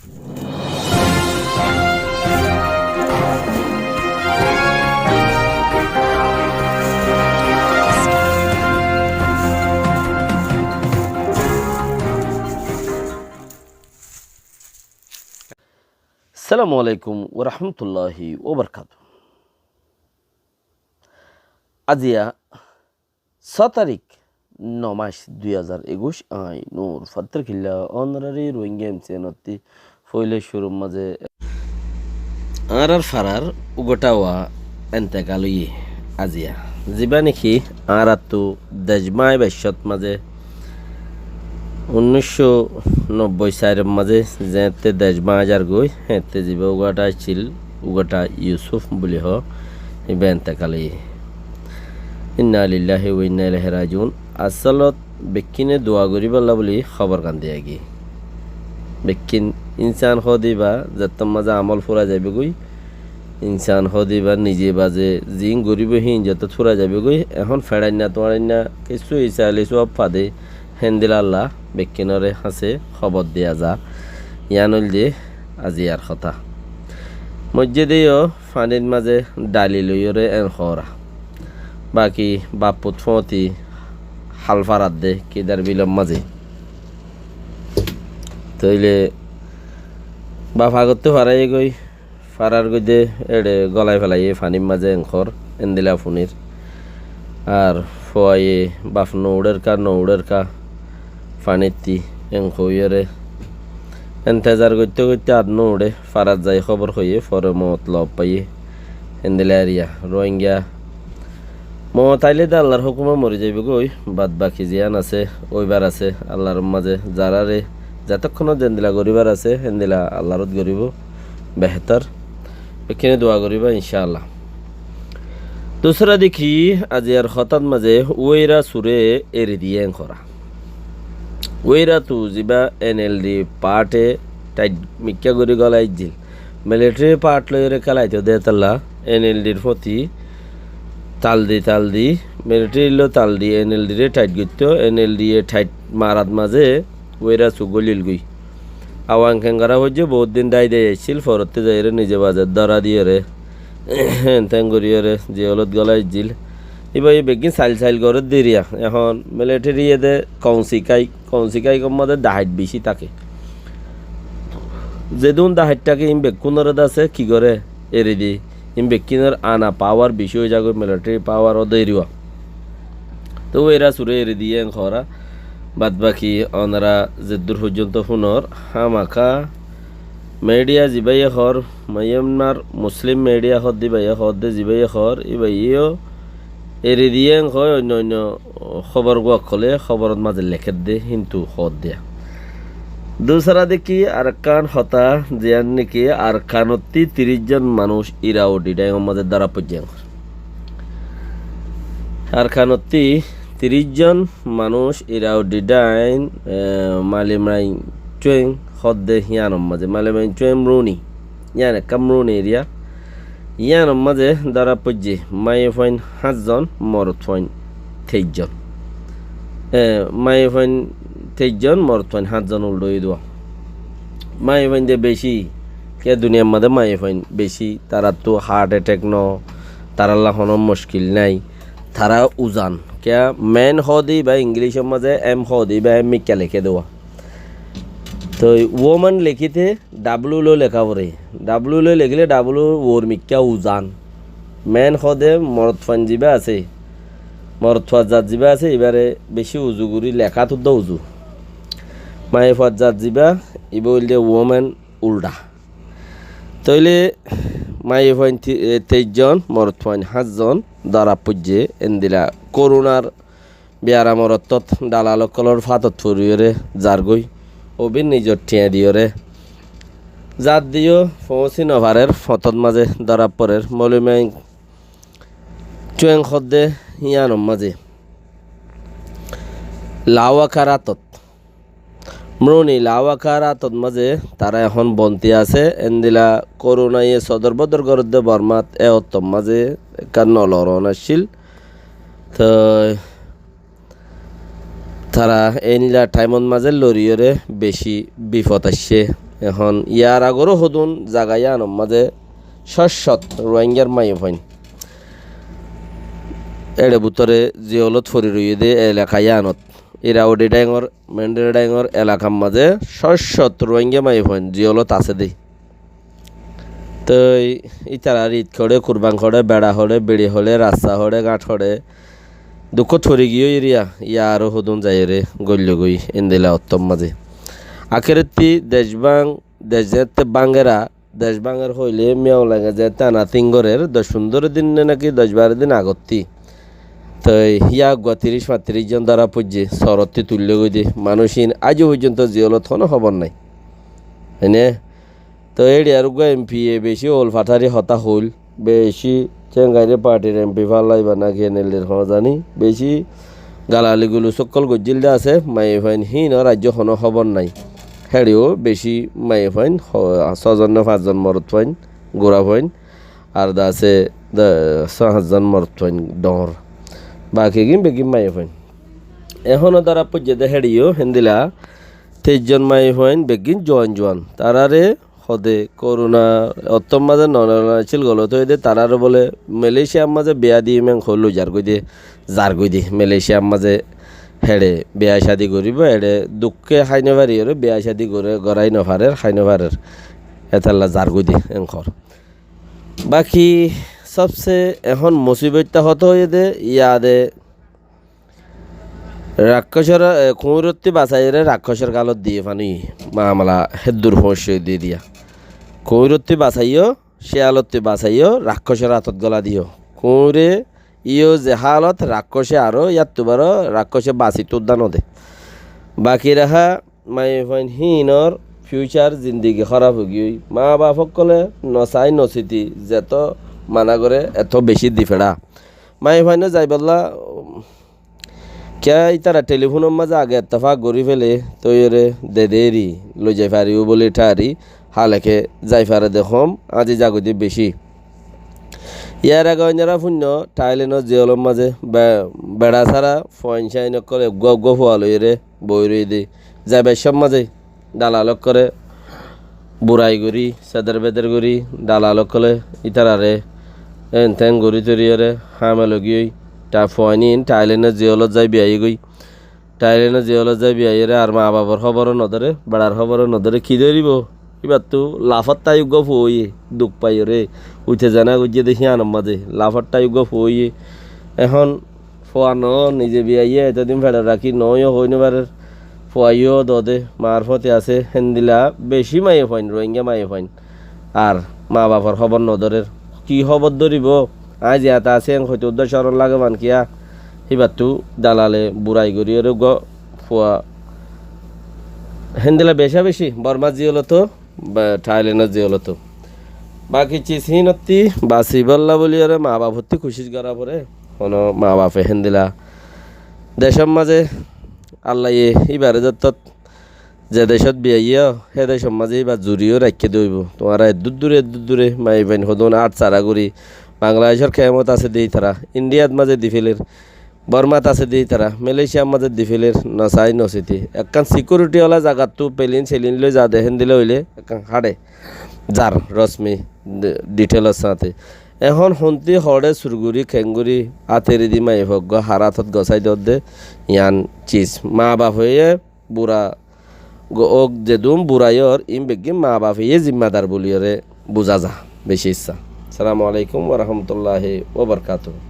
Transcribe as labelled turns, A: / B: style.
A: আসসালামু আলাইকুম ওরহমতুল্লাহি ওবরকাত। আজিয়া 6 তারিখ 9 মাস 2021 আই নূর ফত্রকিল্লা অনারারি রোহিঙ্গা এমসিএনতি ফইলে শুরুর মাঝে আর ফারার উগটাওয়া এন্তেকালই আজিয়া জিবা নাকি আর তো দেশমায় বাইশত মাঝে 1990 সালের মাঝে যেতে দেশমা হাজার গই হেতে যাবে উগাটা ছিল উগাটা ইউসুফ বলি হ এন্তেকালি ইন্না লিল্লাহি ওয়া ইন্না ইলাইহি রাজিউন। আসলত বেকিনে দোয়া করি বলা বলি খবর কান দিয়ে গি বেকিন ইনসান হদিবা যত মাঝে আমল ফুরা যাবে গই ইনসান হদিবা নিজে বাজে জিং গরিবহীন যত ফুরা যাবে গই এখন ফেড়াই না তোমার না কিছু ইসালি সব ফাদে হেন্দিল আল্লাহ বেকিনরে হাসে খবর দিয়া যা ইয়ানুল যে আজিয়ার কথা মসজিদেও ফানির মাঝে ডালি লইরে এন খরা বাকি বাপুত ফতি হাল ফারাত দে কেদার বিলম মাঝে তইলে বাপ আগতে ফারাই গই ফারার গই দে এড়ে গলায় ফেলাই ফানির মাঝে এনখর এন্দিলা ফুনির আর ফয়ে বাপ নৌড়ের কা ফানিতি এংখইরে এন্তেজার করতে করতে আর নৌড়ে ফারাত যাই খবর হইয়ে ফরে মত লব পাইয়ে এন্দিলা এরিয়া রোহিঙ্গা মত আইলে দে আল্লাহর হুকুমে মরে যাইবে গই বাদ বাকি জিয়ান আছে ওইবার আছে আল্লাহর মাঝে যারারে যতক্ষণ জেন্দিলা গরিবার আছে হেন্দিলা আল্লাহরত গরিব বেহতর এখানে দোয়া করিবা ইনশাআল্লাহ। দুসরা দেখি আজি আর হঠাৎ মাঝে ওইরা সুরে এরি দিয়ে খরা ওইরা তু যা NLD পার্টে টাইট মিক্কা গরি গলাই জিল মিলিটারি পার্ট লইরে খেলাইতে দে তাল্লা NLDর প্রতি তাল দি মিলিটারি লো তাল দি NLD রে টাইট গইতো NLD এ টাইট মারাত মাঝে ওইরা সুগলিল গই আওয়াং খেঙ্গারা হইছে বহুত দিন দাই দেয় আসছিল ফরতে যাইরে নিজে বাজার ধরা দিয়ে রে থ্যাঙ্গরিয়ে রে যে হলত গলাই জিল এবার এই বেগিন সাইল করে দিরিয়া এখন মিলিটারি এদে কৌশিকাই কম মধ্যে দাহাইট বেশি থাকে যেদিন দাহাইটটাকে ইম বেকুনের আছে কি করে এরে দি ইম বেকিনের আনা পাওয়ার বেশি হয়ে যাবে মিলিটারি পাওয়ার ও দেরিয়া তো এরা সুরে এরে দিয়ে খরা বাদ বাকি ওনারা যে দূর পর্যন্ত হুনর হামাখা মিডিয়া জিবাই হর মায়ানমার মুসলিম মিডিয়া হদ দিবাই হদ দে জিবাই হর ইবাইও এরি দিয়ে হয় অন্য খবর গুয়া খলে খবরের মাঝে লেখে দে কিন্তু হদ দেয়া দুসরা দেখি আরকান হতা জিয়ান নাকি আরকানতি 30 জন মানুষ ইরাও ডিডাই মাঝে দ্বারা পর্যন্ত আরকানতি 30 জন মানুষ ইরাও ডিডাইন মালিমাই চুয়েং হদ দে হিয়ানম মাঝে মালিমাই চুয়েং রুনি ইয়ানে কামরুন এরিয়া ইয়ান মাঝে দ্বারা পর্যে মায়ে ফাইন 7 জন মরদ ফাইন 23 জন মায়ে ফাইন 23 জন মরদ ফাইন 7 জন উল্টোই দেওয়া মায়ে ফাইন দিয়ে বেশি কে দুনিয়ার মধ্যে মায়ে ফাইন বেশি তারা তো হার্ট অ্যাটাক ন তারা লাগানো মুশকিল নাই তারা উজান কে মেন হদি বা ইংলিশের মাঝে এম হদি বা এম মিকা লিখে দেওয়া তো ওমান লিখিতে ডাব্লু লো লেখা পড়ে ডাব্লু লো লিখলে ডাব্লু ওর মিক্কা উজান মেন হদে মরদ ফান জিবা আছে মরদ ফাজাত জিবা আছে এবারে বেশি উজু গুড়ি লেখা তো দ উজু মায়ে ফাজাত জিবা ইব হইলে ওমান উল্টা তইলে মায়ে ফাইন 23 জন মরদ ফাইন 7 জন দ্বারা পুজে এন্দিলা করোনার বিয়ারা মরতত দালাল কলর ফাতত ফুরিয়ে জারগই ওবিন নিজর ঠিয়া দিয়রে জাত দিও ফৌসি নভারের ফতত মাঝে ধরা পরের মলিমাই চুয়েং খদ্দে হিয়ানম মাঝে লাওয়াকারাতত মৃণী লাওয়াকারাতত মাঝে তারা এখন বন্তি আছে এন্দিলা করোনায় সদর বদর গরদ্দে বর্মাত এহত্তম মাঝে কার নলরণ আসছিল তো তারা এনিলা টাইমন মাঝে লরিয়রে বেশি বিপদ আসছে এখন ইয়ার আগরও হদুন জাগাইয়া আনম মাঝে শস্যত রোহিঙ্গার মাই ফাইন এড়ে বুতরে জিওলত ফরি রুই দে এলাকায় আনত ইরাউডি ডাইঙর মেন্ডের ডাইঙর এলাকার মাঝে শস্যত রোহিঙ্গা মাই ফাইন জিওলত আছে দে তো ইতারা ঈদ খড়ে কুরবান খড়ে বেড়া হলে বেড়ি হলে রাস্তা হলে গাঁট হলে দুঃখ থরি গিয়ে ইরিয়া ইয়া আরও হদুন যাই রে গল্য গই এন্দিলা অত্তম মাঝে আখেরতি দেশবাং দেশে বাঙ্গেরা দেশ বাঙের হইলে মেয়াও লাগে যে টানা তিঙ্গরের 10-15 দিন নাকি 10-12 দিন আগত্তি তো হিয়া 30-35 জন দ্বারা পুজে সরত্তি তুললে গই দি মানুষিন আজও পর্যন্ত জিওলত কোনো খবর নাই হয়নে তো এডি আর এমপি বেশি ওল ফাটারি হতা হইল বেশি চেঙ্গাইরে পার্টির এমপি ফালাইবা না ঘেনেলের জানি বেশি গালালিগুলো সকল গজ্জিলদা আছে মাই ফাইন হিন রাজ্য কোনো খবর নাই হেডিও বেশি মাই ফাইন 6 জন 5 জন মরত ফাইন গোড়া ফাইন আর দা আছে 7 জন মরত ফাইন ডর বাকি গিম বেগিম মাই ফাইন এখনও তারা পর্যায়ে হেডিও হেন্দিলা 23 জন মাই ফাইন বেগিন জোয়ান তারারে হদে করোনা অত্তম মাঝে নছিল গলো তো এদের তারারও বলে মালয়েশিয়ার মাঝে বেয়া দিয়ে মেং হলো যার গই দি মালয়েশিয়ার মাঝে হেড়ে বেয়া শাদি করিব হেড়ে দুঃখে খাইনে পারি আর বেয়া শাদি করে গড়াই নফারের খাইনে পারের এতাল্লা যার গই দি এংখর বাকি সবসে এখন মুসিবতটা হতো হয়ে দে ইয়াদে রাক্ষসের কুঁরত্তি বাছাইরে রাক্ষসের গালত দিয়ে ফানি মামলা হেদ্দুর হোস দিয়ে দিয়া কুঁরত্তি বাছাইও শেয়ালত্তি বাছাইও রাক্ষসের হাতত গলা দিও কুঁরে ইও যে হালত রাক্ষসে আরও ইয়াত তোবারও রাক্ষসে বাঁচি তুদ্দানো দে বাকি রাখা মাই ফাইন হিনর ফিউচার জিন্দিগি খারাপ হয়ে গিয়ে মা বাপ সকলে নচাই নচিতি যেত মানা করে এত বেশি দি ফেড়া মাই ফাইনে যাই বললা কে তারা টেলিফোনের মাঝে আগে এত্তফাক গড়ি ফেলে তৈরে দেরি লই যাই পারিও বলে ঠারি হালেকে যাই পারে দেখম আজি জাগতি বেশি ইয়ার আগে অন্যরা শূন্য টাইলেনের জিয়লের মাঝে বেড়া ছাড়া ফয়েন সাইন করে ফোয়া লই রে বই রই দি যাই বেসব মাঝে দালালক করে বুড়াই গড়ি সেদের বেদের গড়ি দালালক করে ইতারারে এন তেন গড়ি তরিয়রে হামেলো গিয়ে তা ফয়নিন টাইলেনের জিয়লত যাই বিয়াই গই টাইলেনের জিয়লত যাই বিয়াই রে আর মা বাবার খবরও নধরে বেড়ার খবরও নধরে কি ধরিব এবার তো লাফার তাইগ ফই দুঃখ পাই রে উঠে জানা গুজিয়ে দেখি আনম মাঝে লাফার তাইগ ফই এখন ফোয়ানো নিজে বিয়াইয়ে এতদিন ফেড়ে রাখি নয়ও হই নেবারের ফোয়াইও দদে মার ফতে আছে হেন্দিলা বেশি মাইয়ে ফাইন রোহিঙ্গা মাইয়ে ফাইন আর মা বাবার খবর নধরের কি খবর ধরিব আজ ইয়াতা আছে হয়তো উদ্দেশ্য সরল লাগে মানকিয়া এবার তো দালালে বুড়াই গড়িয়ে ফোয়া হেন্দিলা বেশি বর্মা জিওলতো থাইল্যান্ডের জিওলতো বাকি চিসিনতি বাসি বল্লা বলি আরে মা বাপ হতে খুশি করা পরে কোনো মা বাপে হেন্দিলা দেশের মাঝে আল্লাহ এবারে যত যে দেশত বিয়াইয়া সে দেশের মাঝে এবার জুড়িও রাখিয়ে দইব তোমার এদূর দূরে মাই বাইন হদন 8 চারা করি বাংলাদেশের খেমত আছে দিই তারা ইন্ডিয়াত মাঝে দি ফেলের বর্মাত আছে দিই তারা মালয়েশিয়ার মাঝে দি ফেলের নচাই নচিতি একখান সিকিউরিটিওয়ালা জায়গাতো পেলিন সেলিন লৈ যা দেখেন দিলে হইলে একখান হাড়ে যার রশ্মি ডিটেলর সাথে এখন হন্তি হরে সুরগুড়ি খেঙ্গুড়ি আতেরি দি মাই ভগ্য হারাতত গছাই দে ইয়ান চিজ মা বাপ হয়ে বুড়া ওক যেদুম বুড়াইয়র ইম বেগি মা বাপ হয়ে জিম্মাদার বলিয়রে বুঝা যা বেশি ইচ্ছা। আসসালামু আলাইকুম ওয়া রাহমাতুল্লাহি ওয়া বারাকাতুহু।